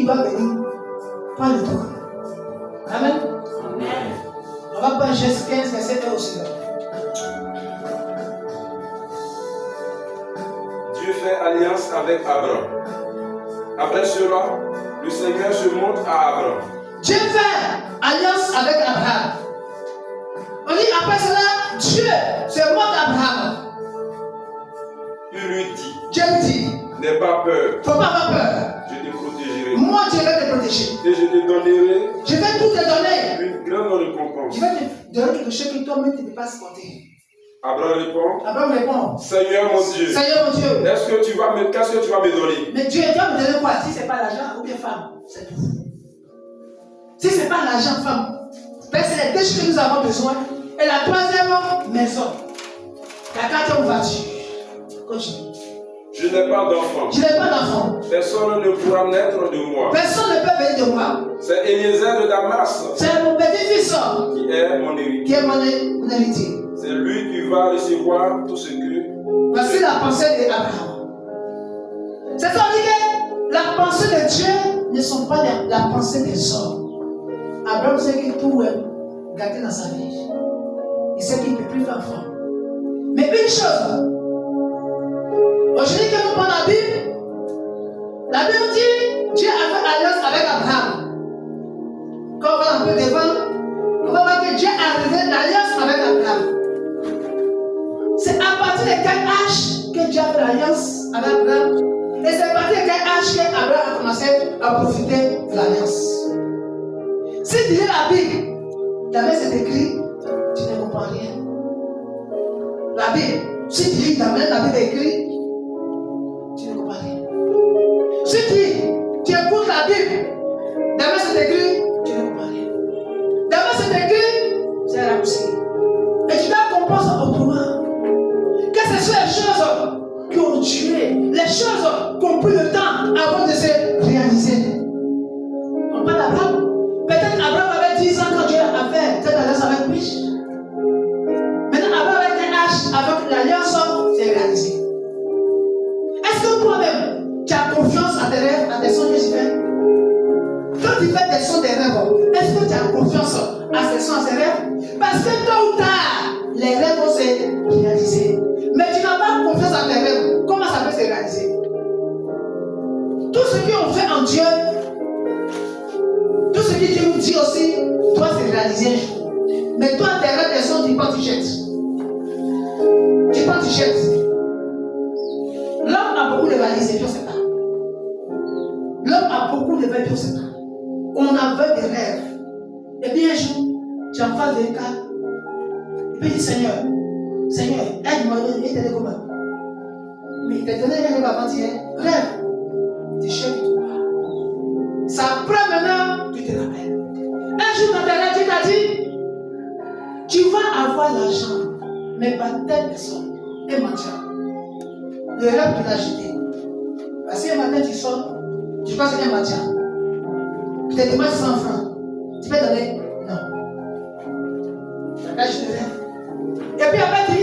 qui va venir prendre le trône. Amen. Amen. On va prendre Genèse 15, verset 1 aussi. Dieu fait alliance avec Abraham. Après cela, le Seigneur se montre à Abraham. Dieu fait alliance avec Abraham. On dit après cela, Dieu se montre à Abraham. Il lui dit, Dieu lui dit, n'aie pas peur, faut pas avoir peur. je te protégerai. Moi, Dieu vais te protéger. Et je te donnerai Je vais tout te donner. une grande récompense. Je vais te donner quelque chose que toi-même tu ne peux pas supporter. Abraham répond, Abraham répond, Seigneur mon Dieu, Seigneur mon Dieu. qu'est-ce que tu vas me donner? Mais Dieu, tu vas me donner quoi? Si ce n'est pas l'argent ou bien femme, c'est tout. Si ce n'est pas l'argent, femme, ben c'est les deux choses que nous avons besoin. Et la troisième, maison. La quatrième voiture. Continue. Je n'ai pas d'enfant. Je n'ai pas d'enfant. Personne ne pourra naître de moi. Personne ne peut venir de moi. C'est Eliezer de Damas C'est mon petit-fils qui est mon héritier. qui est mon héritier. C'est lui qui va recevoir tout ce que... Voici la pensée d'Abraham. C'est-à-dire que la pensée de Dieu ne sont pas la pensée des hommes. Abraham sait que tout est gâté dans sa vie. Il sait qu'il ne peut plus faire enfant. Mais une chose, aujourd'hui que nous prenons la Bible dit Dieu a fait alliance avec Abraham. Quand on va un peu devant, on va voir que Dieu a fait l'alliance avec Abraham. C'est à partir de quel âge que Dieu a fait l'alliance avec Abraham? Et c'est à partir de quel âge que Abraham a commencé à profiter de l'alliance? Si tu lis la Bible, d'abord c'est écrit, tu ne comprends rien. La Bible, si tu lis d'abord la Bible écrit, tu ne comprends rien. Si tu écoutes la Bible, d'abord c'est écrit, tu ne comprends rien. D'abord c'est écrit, c'est raccourci. Et tu dois comprendre ça autrement. Que ce soit les choses qui ont tué, les choses qui ont pris le temps avant de se réaliser. On parle d'Abraham. Peut-être Abraham avait 10 ans quand Dieu a fait cette alliance avec lui. Maintenant, Abraham avait quel âge avant que l'alliance s'est réalisée? Est-ce que toi-même, tu as confiance à tes rêves, à tes songes que tu fais? Quand tu fais des sons, des rêves, est-ce que tu as confiance à ces sons, à ces rêves? Parce que tôt ou tard, les rêves vont se réaliser. Mais tu n'as pas confiance à tes rêves. Comment ça peut se réaliser? Tout ce qu'on fait en Dieu, tout ce que Dieu nous dit aussi, doit se réaliser un jour. Mais toi, tes rêves, tes sons, tu prends, tu jettes. Tu prends, tu jettes. L'homme a beaucoup de valises et puis on ne sait pas. L'homme a beaucoup de rêves et puis on ne sait pas. On avait des rêves. Et puis un jour, tu es en face d'un cas. Et puis il dit Seigneur, aide-moi, il t'a dit comment? Mais il t'a donné un rêve avant-hier. Rêve. Tu cherches tout. Ça prend maintenant, tu te rappelles. Un jour dans tes rêves, tu t'as dit, tu vas avoir l'argent, mais pas telle personne. Et mentir. Le rêve tu l'as jeté. Parce qu'un matin tu sors, tu passes un matin. Tu te demandes 100 francs. Tu peux donner? Non. Tu as jeté le rêve. Et puis après tu